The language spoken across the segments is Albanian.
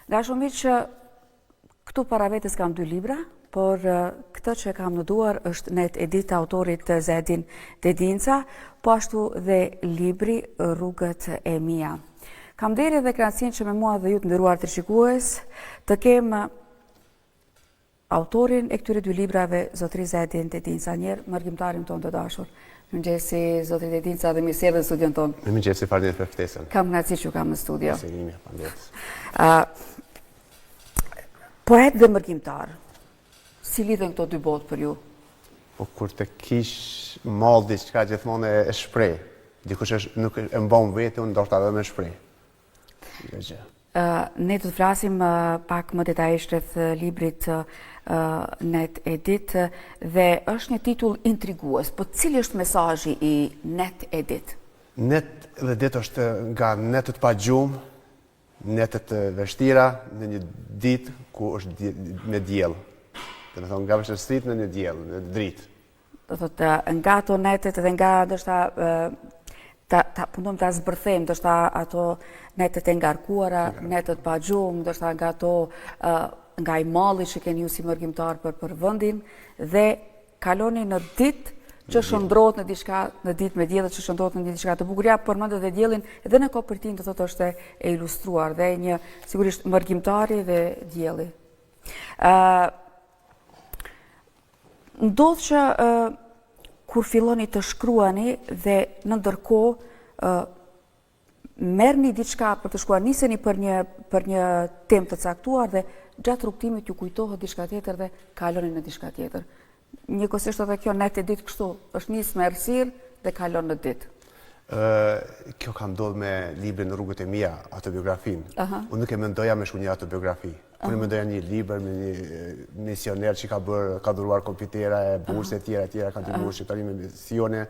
Nga shumë mirë që këtu para vetës kam 2 libra, por këtë që kam në duar është Net Edit autorit Zedin Dedinca, po ashtu dhe libri Rrugët e Mia. Kam deri dhe kënaqësinë që me mua dhe ju të nderuar të shikues të kem autorin e këtyre 2 librave, zotri Zedin Dedinca, njerë mërgjimtarin tonë të dashur. Mëngjesi, zotri Dedinca, dhe mirësjellje në studion tonë. Mëngjesi, faleminderit për ftesën. Kam kënaqësi që kam në studio. Faleminderit. Poet dhe mërgjimtar, si lidhen këto 2 botë për ju? Po kur të kish mall diçka gjithmonë e shpreh. Dikush nuk e mban vetë, unë ndoshta edhe më shpreh. Ne do të flasim pak më detajisht rreth librit Net Edit dhe është një titull intrigues, po cili është mesazhi i Net Edit? Net Edit është nga netët pa gjumë, netët vështira në një ditë ku është me diell. Do të thonë nga vështirësitë në një diell, në dritë. Do thotë nga ato netet dhe nga ndoshta ta punojmë ta zbërthejmë ndoshta ato netet e ngarkuara, netët pa gjumë, ndoshta nga ato nga i malli që keni ju si mërgjimtar për vendin dhe kaloni në ditë që shndrohet në diçka, në ditë me diell që shndrohet në diçka të bukur. Ja, përmend edhe diellin edhe në kopertinë do thotë është e ilustruar dhe një sigurisht mërgjimtari dhe dielli. Ndodh që kur filloni të shkruani dhe në ndërkohë merrni diçka për të shkruar, niseni për një temë të caktuar dhe gjatë rrugtimit ju kujtohet diçka tjetër dhe kaloni në diçka tjetër. Njëkohësisht edhe kjo Net Edit kështu, është nisë me errësirë dhe kalon në ditë. Kjo ka ndodhur me librin Rrugët e Mia, autobiografinë. Unë nuk e mendoja me shkruaj një autobiografi. Unë e mendoja një libër me një misioner që ka dhuruar kompjutera e burse e tjera, ka ndihmuar shqiptarinë me misione,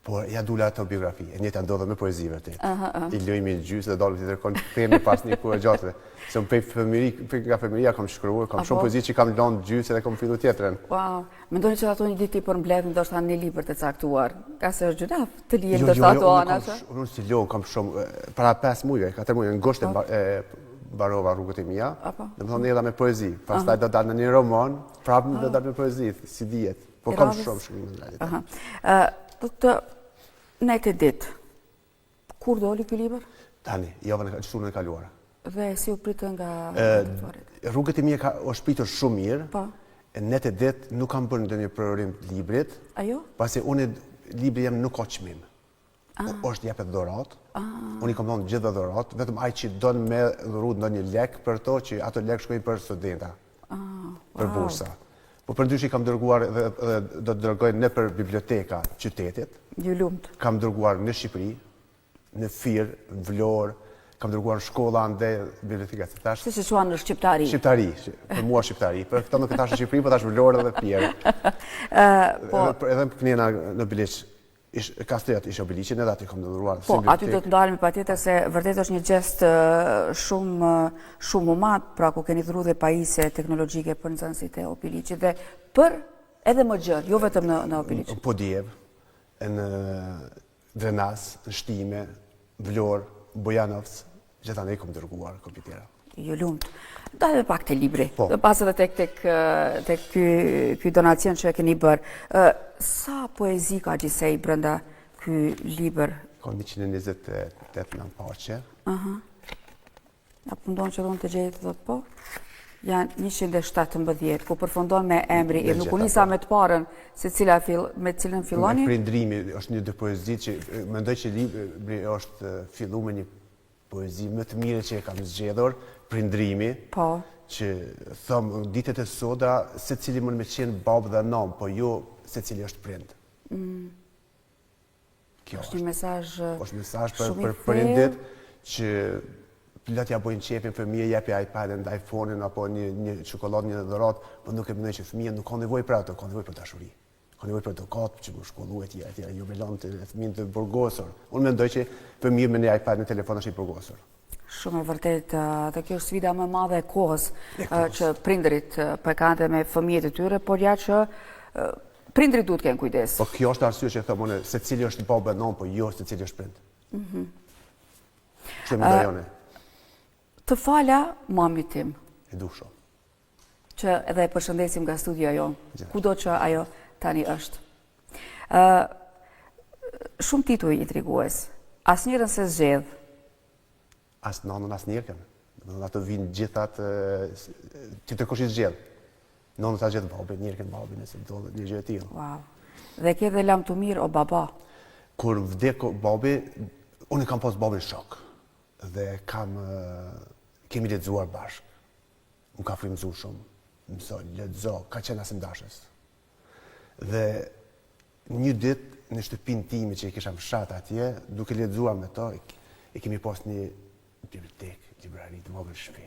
por ja dula autobiografi. E njëjta ndodhet me poezi vërtet. I lëjmë në gjysë dhe dalë tjetër kon themi pas një kohë gjatë. Se nga fëmijëria kam shkruar, kam shumë poezi që kam lënë gjysë dhe kam filluar tjetrën. Wow, mendoni që ato një ditë i përmbledhin ndoshta në libër të caktuar. Ka se është gjunaf të lihen ndoshta ato anash. Unë si lëu kam shumë para 5 muajve, 4 muaj ngushtë mbarova Rrugët e Mia. Domethënë edhe me poezi. Pastaj do dal në një roman, prapë do dal me poezi, si dihet. Po kam shumë në realitet. Do të Net Edit. Kur doli ky libër? Tani, javën e kaluar. Dhe si u pritën nga Rrugët e Mia është pritur shumë mirë. Po. Net Edit nuk kam bërë ndonjë program të librit. Ajo? Pasi libri jam nuk ka çmim. Është jepet dhuratë. Unë i kam dhënë gjithë dhuratë, vetëm ai që don me dhurut ndonjë lek për to që ato lek shkojnë për studenta. Për bursa. Po përndryshe kam dërguar dhe do të dërgoj në për biblioteka qytetit. Ju lumt. Kam dërguar në Shqipëri, në Fier, në Vlorë, kam dërguar në shkolla dhe biblioteka të tash. Si quan në shqiptari? Shqiptari, për mua shqiptari. Për këta nuk e tash në Shqipëri, po tash Vlorë dhe Fier. Edhe kënjena në Biliq. Kastreat isha Biliqin edhe aty kam dëruar. Po, aty do të ndalemi patjetër se vërtet është një gjest shumë umat, pra ku keni dhuru dhe pajisje teknologjike për nxënësit e Biliqit dhe për edhe më gjërë, jo vetëm në Biliq. Po Djev, në Drenas, në Shtime, Vlorë, Bojanovc, gjitha ne kam dërguar kompjutera. Ju lumt. Dalë pak të libri, dhe pas edhe tek ky donacion që e keni bërë. Sa poezi ka gjithsej brenda ky libër? Ka 128 në paqe. Ja pundon që dhënë të gjejtë dhe po? Janë 117, ku përfundon me emri, nuk unisa me të parën, me cilën filloni? Prindrimi është një dë poezi që, mendoj që libri është fillu me një poezi më të mire që e kam zgjedhur, Prindrimi, që thëmë ditët e soda, se cili mund me qenë babë dhe nam, po jo se cili është prind. Kjo është një mesazh për prindit që plot ja bojnë qepin fëmijë, jepi iPad-in, iPhone-in apo një çokoladë, një dhuratë, po nuk e mendoj që fëmia nuk ka nevojë për ato, ka nevojë për dashuri. Ka nevojë për edukat, që më shkollu etj, jubilant të fëmijën të burgosur. Unë mendoj që fëmijë me një iPad në telefon është i burgosur. Shumë e vërtet, dhe kjo është sfida më madhe e kohës që prindërit përkante me fëmijët e tyre, por ja që prindërit duhet kenë kujdes. Po kjo është arsye që thëmë unë, se cili është babë e non, po jo se cili është prind. Që më dojone. Të fala mami tim. E du shumë. Që edhe e përshëndesim nga studio jonë, kudo që ajo tani është. Shumë tituj intrigues. Asnjërin se zgjedh. As nonën as njerëkën. Në ato vinë gjithat që të kush i zgjedh. Nonën ta zgjedh babin, njerëkën babin, nëse do një gjë e tillë. Wow. Dhe ke dhe lam të mirë o baba. Kur vdek babi, unë kam pas babin shok. Dhe kemi lexuar bashkë. Unë ka frymëzuar shumë. Mësoj, lexo, ka qenë as dashës. Dhe një ditë në shtëpinë time që e kisha fshat atje, duke lexuar me to, e kemi pas një bibliotekë, librari të vogël në shtëpi.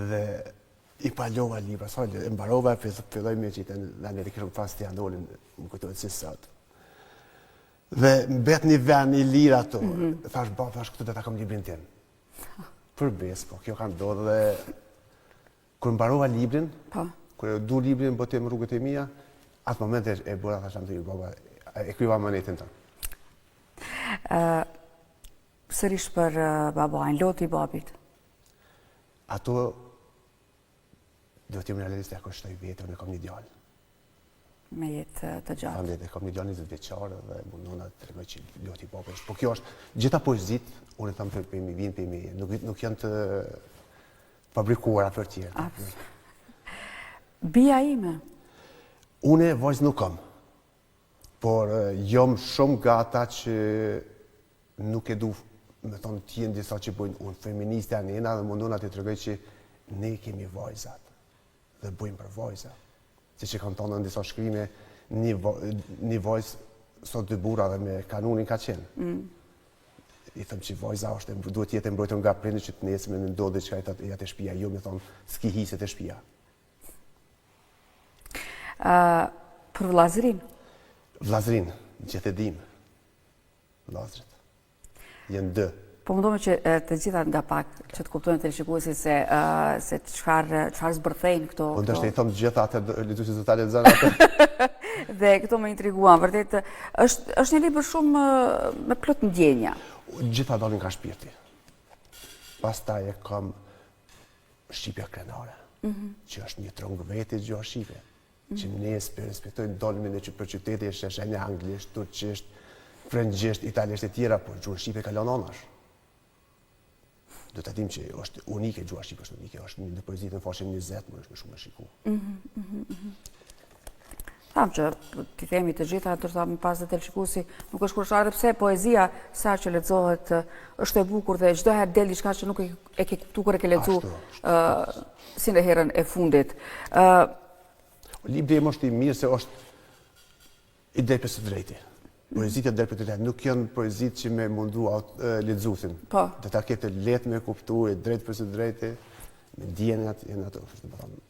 Dhe i palova libra, e mbarova, filloj me që ne kishim pas të andolin, më kujtohet si sot. Dhe mbet një vend i lirë ato. Thash, këtu do ta kam librin tim. Për bes, po, kjo ka ndodhur dhe kur mbarova librin, kur e du librin botim rrugët e mia, atë moment e bëra thasham të baba, e kryeva manetin tonë. Sërish për babajnë, loti babit. Ato do t'jem realist e ako shtoj vete, unë e kam një djallë. Me jetë të gjatë. E kam një djallë 20 vjeçar dhe mundona të tregoj që loti babit është. Po kjo është, gjitha poezit, unë e thamë për mi vinë për mi, nuk janë të fabrikuara për tjerë. Bia ime? Une vajzë nuk kam, por jom shumë gata që nuk e du, me thonë tjenë disa që bojnë unë feministe anena dhe mundona të tregoj që ne kemi vajzat dhe bojmë për vajza. Si që kam thonë në disa shkrime, një vajzë sot dy burra dhe me kanunin ka qenë. I thëmë që vajza është, duhet jetë mbrojtur nga prindërit që të nesër me ndodhë diçka e atë shtëpia, jo me thonë s'ki hiset e shtëpia. Për vllazërin? Vllazërin, që të dim. Vllazërit. Jenë dë. Po mundohemi që të gjitha nga pak që të kuptojnë televizionistët se çfarë zbërthejnë këto. Po ndoshta i them të gjitha atë lexuesit zotale të zënë atë. Dhe këto më intriguan, vërtet është një libër shumë me plot ndjenja. Gjitha dalin nga shpirti. Pastaj e kam Shqipja krenare, që është një trongë veti gjuha shqipe, që ne respektojnë dalin me për qyteti e sheshenja anglisht, turqisht, frëngjisht, italisht e tjera, por gjuha shqipe ka lënë anash. Do të dim që është unike, gjuha shqipe është unike, është një poezitë në fashën 20, më është shumë e shiku. Thamë që t'i themi të gjitha, tërsa më pas dhe të lëshikusi, nuk është kurshare pse poezia sa që lexohet është e bukur dhe çdo herë del diçka që nuk e ke kuptuar kur e ke lexuar si në herën e fundit. Libri im është i mirë se është i drejtë për së drejti. Poezitë e drejtë për të drejtë, nuk janë poezitë që me mundu lexuesin. Dhe ta ketë lehtë me kuptu, e drejtë për së drejti, me ndjenjat janë ato, është të thonë.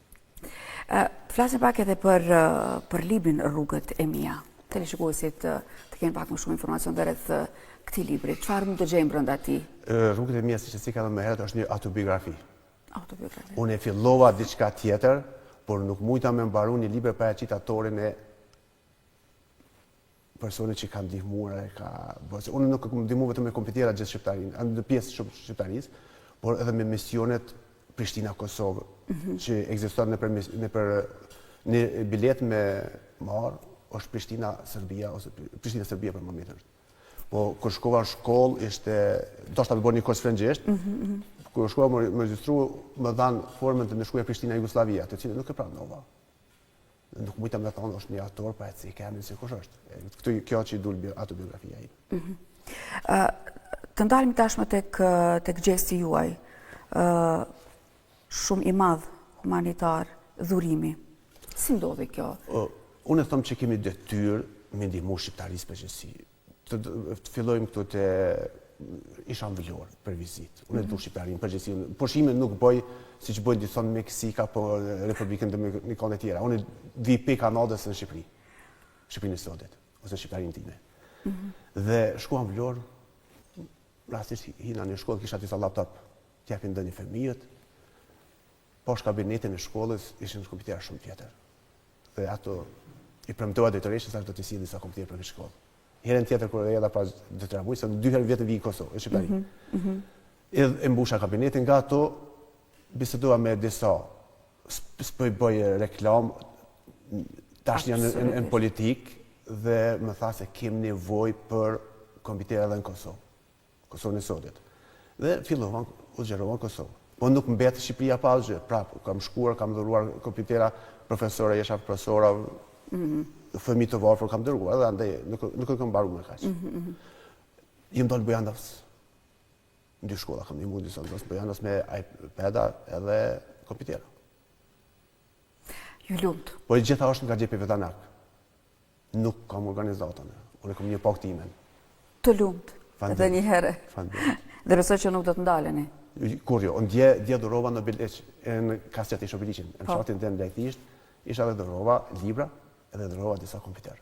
Flasim pak edhe për librin Rrugët e mia. Televizionistët të kenë pak më shumë informacion rreth këtij libri. Çfarë mund të gjejmë brenda tij? Rrugët e mia, siç e si ka thënë më herët, është një autobiografi. Autobiografi. Unë e fillova diçka tjetër, por nuk mujta me mbaru një libër para citatorin e personit që ka ndihmuar unë nuk kam ndihmuar vetëm me kompjuterat gjithë shqiptarinë, në pjesë shqiptarisë, por edhe me misionet Prishtina-Kosovë, që ekziston nëpër një bilet me marë, është Prishtina-Serbia, ose Prishtina-Serbia për momentin. Po, kur shkova në shkollë, ishte, ndoshta me bërë një kurs frëngjisht, kur shkova më regjistru, më dhanë formën të me shkuja Prishtina-Jugoslavia, të cilën nuk e pranova. Nuk mujta me thonë, është një autor, pa e si kemin si kush është. Kjo që i dul autobiografia im. Të ndalemi tashmë tek gjesti juaj, shumë i madh, humanitar, dhurimi. Si ndodhi kjo? Unë e thëmë që kemi detyrë me ndihmu shqiptarisë përgjithësi. Të fillojmë këtu të isha në vëllor për vizitë. Unë e du shqiptarinë përgjithësi. Pushime nuk bëj si që bëjnë dithon Meksika po Republikën Dominikane e tjera. Unë vi pe Kanadës në Shqipëri. Shqipërinë e Sodit, ose shqiptarinë time. Dhe shkuam vëllor, rastisht hina një shkollë, kisha disa laptop, t'japin ndonjë fëmijët. Poshtë kabinetin e shkollës ishin kompjutera shumë tjetër. Dhe ato i premtova drejtoreshës se do të sjellë disa kompjutere për këtë shkollë. Herën tjetër kur erdha pas 2-3 muaj, se 2 herë vetë vi në Kosovë, në Shqipëri. E mbusha kabinetin nga ato, bisedova me disa, s'poj bëj reklam, tash janë në politik, dhe më tha se kem nevoj për kombitera edhe në Kosovë, Kosovën e Sotit. Dhe fillovan, u zgjerovan Kosovë. Po nuk mbetë Shqipëria pa asgjë, prapë, kam shkuar, kam dhuruar kombitera, profesora, jesha profesora, fëmijë të varfër kam dërguar, edhe andaj nuk e kam mbaruar me kaq. Jem dalë Bojandavs. Në 2 shkolla kam ndihmuar disa ndos Bojandavs me iPad-a edhe kompitera. Ju lumt. Po e gjitha është nga xhepi vetanak. Nuk kam organizatën. Unë kam një pak timen. Të lumt. Edhe një herë. Dhe besoj që nuk do të ndaleni. Kur jo, unë dje dhurova në Bileq, në Kasjat i Shobiliqin, në fshatin dhe në Lejktisht, isha dhe dhurova libra edhe dhurova disa kompjuter.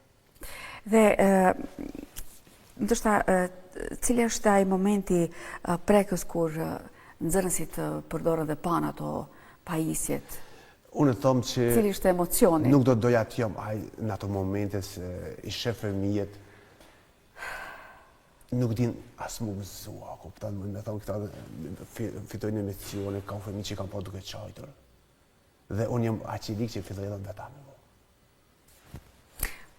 Dhe ndoshta cili është ai momenti prekës kur nxënësit përdoren dhe pan ato pajisjet? Unë them që cili ishte emocioni? Nuk do të doja të jam në ato momente se i shef fëmijët nuk din as mu mësua, kupton, me thonë këta fitojnë emocione, kam fëmijë që kam pa duke qajtur. Dhe unë jam aq i lik që filloj edhe vetëm.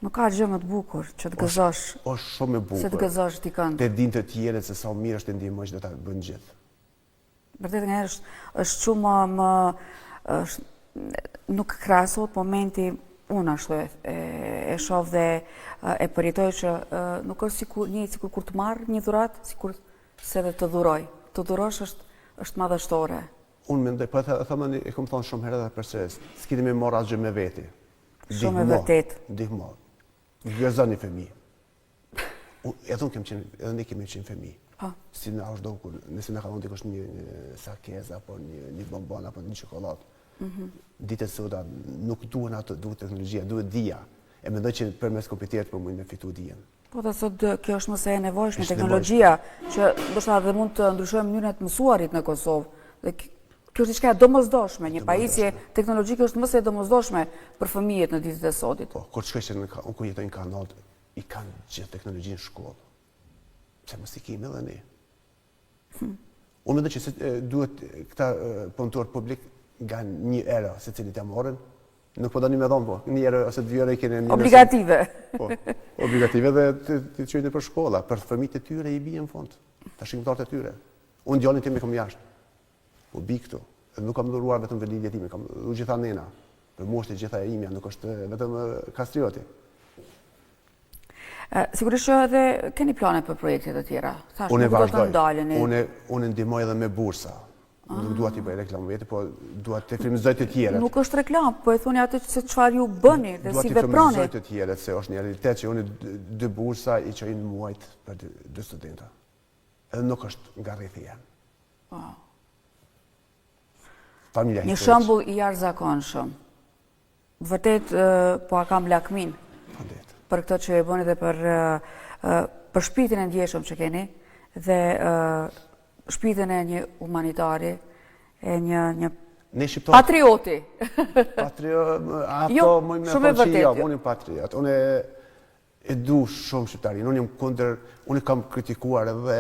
Nuk ka gjë më të bukur që të gëzosh. Është shumë e bukur. Se të gëzosh dikën. Të dinë të tjerët se sa mirë është të ndihmosh dhe ta bën gjithë. Vërtet nga është shumë më nuk krahasohet momenti. Unë ashtu e shoh dhe e përjetoj që nuk është sikur kur të marr një dhuratë, sikur se dhe të dhuroj. Të dhurosh është madhështore. Unë mendoj, po e kam thonë shumë herë edhe përsëris, s'keni më marr asgjë me veti. Shumë e vërtet. Ndihmo. Gëzoni fëmijë. Edhe ne kemi qenë fëmijë. Si na është dokur, nëse na ka dhënë dikush një sakez apo një bombon apo një çokoladë. Ditët sota nuk duhen ato, duhet teknologjia, duhet dija. E mendoj që përmes kompjuterit po mund me fitu dijen. Po të thotë kjo është më se e nevojshme teknologjia, që ndoshta edhe mund të ndryshojë mënyrën e të mësuarit në Kosovë. Dhe kjo është diçka e domosdoshme, një pajisje teknologjike është më se e domosdoshme për fëmijët në ditët e sodit. Po, kur shkoj që unë ku jetoj në Kanal, i kanë gjithë teknologjinë në shkollë. Pse mos i kemi edhe ne? Unë mendoj që duhet këta punëtor publik nga një era se cilit ja morën, nuk po dani me thonë, po, një era ose 2 era i kene një... Obligative. Po, obligative dhe të qojnë për shkolla, për fëmijët e tyre i bie në fund, të shkrimtarët e tyre. Unë djalin tim e kam jashtë, po bi këtu, edhe nuk kam dhuruar vetëm vëllindje time, kam dhuruar gjitha nena, për moshtë e gjitha e imja, nuk është vetëm kastrioti. Sigurisht që edhe keni plane për projekte të tjera, thash Unë nuk do të ndaleni. Unë ndihmoj edhe me bursa. Nuk dua t'i bëj reklam vete, po dua të frymëzoj të tjerët. Nuk është reklam, po e thoni atë se çfarë ju bëni dhe si veproni. Dua të frymëzoj të tjerët se është një realitet që unë 2 bursa i çojnë muajt për 2 studenta. Edhe nuk është nga rrethi jam. Familja një shembull i jashtëzakonshëm. Vërtet po a kam lakmin. Për këtë që e bëni dhe për shpirtin e ndjeshëm që keni dhe shpirtin e një humanitari, e një patrioti. Ato më me thonë që jam, unë patriot. Unë e du shumë shqiptarin. Unë kam kritikuar edhe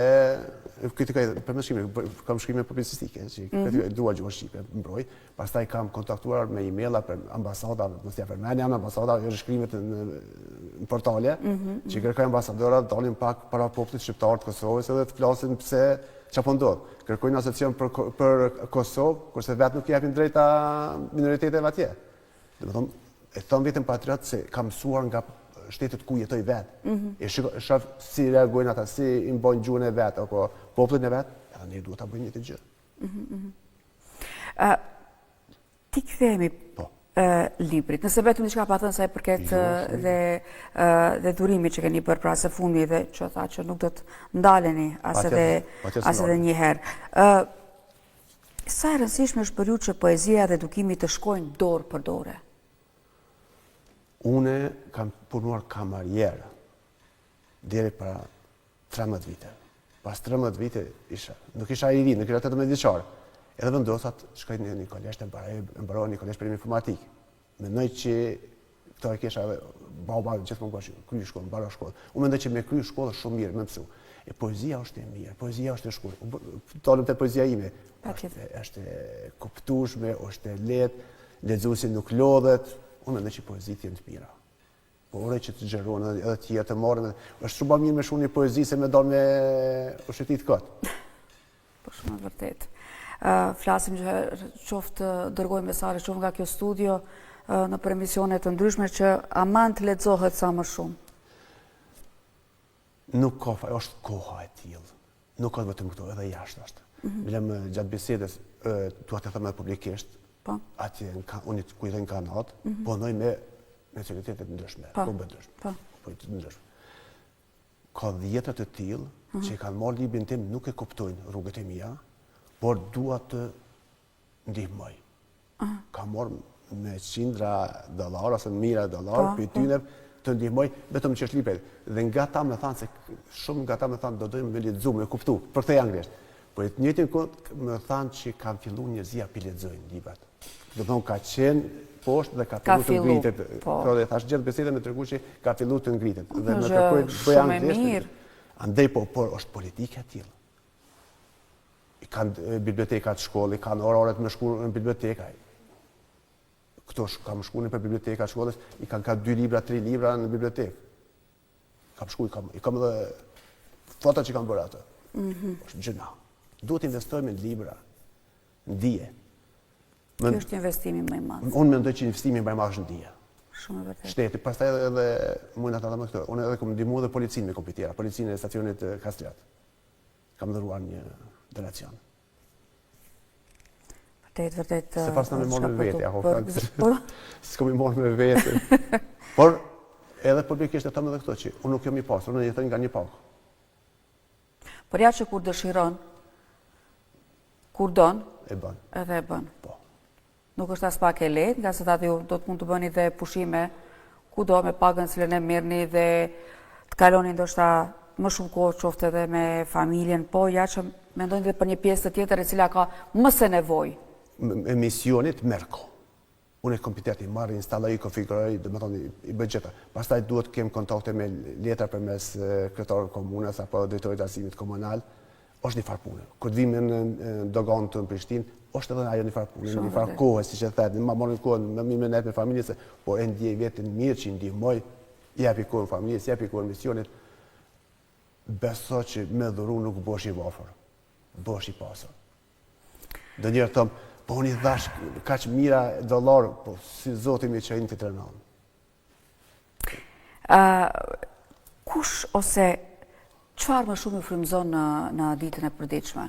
përmes shkrime, kam shkrime publicistike, që dua gjuhën shqipe, mbroj. Pastaj kam kontaktuar me e-maila për ambasada, mos t'ja përmenja, ambasada, shkrimet në portale, që kërkoj ambasadorat, dalin pak para popullit shqiptar të Kosovës edhe të flasin pse që po ndodh. Kërkojnë asociacion për Kosovë, kurse vetë nuk japin drejta minoriteteve atje. E thon vetëm patriot se kam mësuar nga shtetet ku jetoj vetë. E shoh si reagojnë ata, si i mbajnë gjuhën e vet apo popullin e vet, edhe ne duhet ta bëjmë një gjë. Ti kthehemi librit. Nëse vetëm diçka pa thënë sa i përket dhe durimit që keni bërë pra së fundi dhe që tha që nuk do të ndaleni as edhe një herë. Sa e rëndësishme është për ju që poezia dhe edukimi të shkojnë dorë për dorë? Une kam punuar kamarierë deri para 13 vite. Pas 13 vite nuk isha i ri, nuk isha 18 vjeçar. Edhe vendosat shkoj në një kolegj të mbaroj një kolegj për informatikë. Mendoj që këta e kesha edhe baba gjithmonë ka krye shkollën, para shkollë. Unë mendoj që me krye shkollë është shumë mirë, më mësu. E poezia është e mirë, poezia është e shkurtër. Talëm te poezia ime. Është e kuptueshme, është e lehtë, lexuesi nuk lodhet. Unë mendoj që poezit janë të mira. Po ore që të xherohen edhe tjetër të marrin, është shumë më mirë me shumë një poezi se me dal me ushqetit kot. Po shumë vërtet. Flasim që qoftë dërgojmë mesazhe qoftë nga kjo studio në për emisione të ndryshme që aman të lexohet sa më shumë. Nuk ka, është koha e tillë. Nuk ka vetëm këto, edhe jashtë është. Bilem gjatë bisedës, dua të them edhe publikisht, atje unë ku i them kanat, punoj me nacionalitetet të ndryshme, po të ndryshme. Ka dhjetra të tillë që kanë marrë librin tim, nuk e kuptojnë rrugët e mia, por dua të ndihmoj. Kam marrë me $100 ose $1000 për tyne të ndihmoj vetëm që është libri. Dhe nga ta më thanë se shumë nga ta më thanë do dojmë me lexu, me kuptu, për këtë anglisht. Por në të njëjtin kohë më thanë që kanë filluar njerëzia pi lexojnë librat. Do thonë ka qenë poshtë dhe ka filluar të ngritet. Pra dhe thash gjithë bisedën me treguar që ka filluar të ngritet. Dhe më kërkoi bëj anglisht. Andaj por është politika e tillë. I kanë bibliotekat shkollë, kanë oraret me shku në biblioteka. Këto kam shkuar për biblioteka e shkollës, i kanë ka 2 libra, 3 libra në bibliotekë. Kam shkuar, i kam edhe foto që kanë bërë ato. Është gjëna. Duhet investojmë në libra, në dije. Kjo është investimi më i madh. Unë mendoj që investimi më i madh është në dije. Shumë vërtet. Shteti, pastaj edhe mund ata më këto. Unë edhe kam ndihmuar edhe policinë me kompjuter, policinë e stacionit Kastrat. Kam dhëruar një donacion. Vërtet. Se pas në me morë me vete, s'ko mi morë me vete. Por, edhe publikisht e thëmë edhe këto që unë nuk jam i pasur, unë jetoj nga një pak. Por ja që kur dëshiron, kur don, edhe e bën. Po. Nuk është as pak e lehtë, nga se thatë ju do të mund të bëni dhe pushime, ku do me pagën cilën e mirëni dhe të kaloni ndoshta më shumë kohë qoftë edhe me familjen, po ja që mendojnë dhe për një pjesë të tjetër e cila ka mëse nevojë. Emisionit merko. Unë e kompjuterit i marrë, instaloj, konfiguroj, dhe më thonë i bëgjeta. Pastaj duhet kem kontakte me letra për mes kryetarët komunës apo drejtorit arsimit komunal. Është një farë punë. Kur të vim në dogan të në Prishtinë, është edhe ajo një farë punë, një farë kohë, si që thetë, ma marrë në kohën, më mirë me nejtë me familjes, por e ndjej vetën mirë që ndihmoj, jepi kohën familjes, jepi kohën misionit. Beso që me dhuru nuk bësh i vafër, bësh i pasër. Dhe njerë thëmë, po unë i dhash kaq mira dollar, po si zoti mi që i në të trenon. Kush ose çfarë më shumë i frymëzon në ditën e përditshme?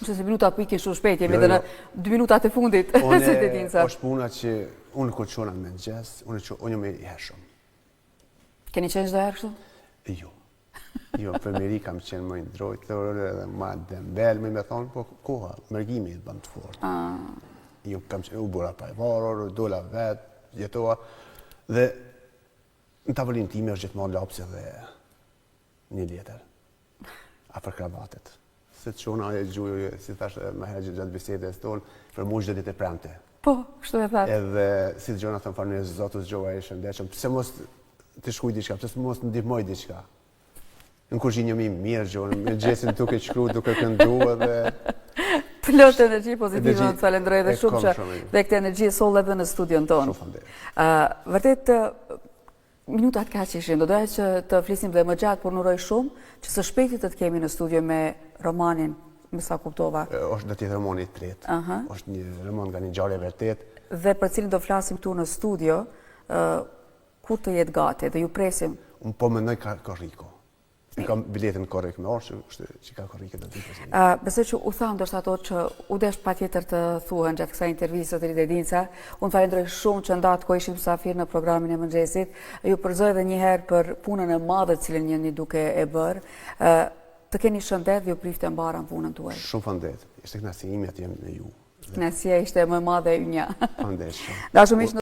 Nëse minuta po ikin shumë shpejt, jemi edhe në 2 minutat e fundit. Është puna që unë kur çona me mëngjes, unë jam i hershëm. Keni qenë çdo herë kështu? Jo. Jo, për meri kam qenë më i ndrojtër edhe ma dembel, me thonë, po koha, mërgimi i të bënd të fort. Jo, kam qenë u bëra pa e varur, dola vetë, jetoha, dhe në tavolinë time është gjithmonë lapsi dhe një letër, afër kravatet. Se të shona e gjujë, si thashë më herë gjatë bisedës tonë, për mu çdo ditë e premte. Po, kështu e thatë. Edhe si të gjona thëmë farë Zotus gjoha e shëndechëm, pse mos të shkuj diçka, pse mos të ndihmoj diçka. Në kushinjë mi mirë gjonë, me gjesin duke shkru, duke këndu edhe... Plot energji pozitive, në të falendroj edhe shumë që dhe këtë energji e soll edhe në studion tonë. Shumë falendroj. Vërtet, minutat ka që ishim, do doja që të flisim dhe më gjatë, por nuroj shumë që së shpejti të kemi në studio me romanin, me sa kuptova. Është do tjetë romani i tretë, është një roman nga një ngjarje e vërtet. Dhe për cilin do flasim tu në studio, kur të jetë gati dhe ju presim? Unë po mendoj ka riko. I kam biletin korrekt me orë, që ka korrike të ditë. Besoj që u thamë dështë ato që u desh pa tjetër të thuhen gjatë kësa intervjisë të Rita Dinca. Unë falendroj shumë që ndatë ko ishim safir në programin e mëngjesit. Ju përzoj dhe njëherë për punën e madhe cilën jeni duke e bërë. Të keni shëndet dhe ju prifte mbara në punën tuaj. Shumë fandet. Ishte knasi imi atë jem me ju. Knasia ishte më madhe e një. Fandet shumë.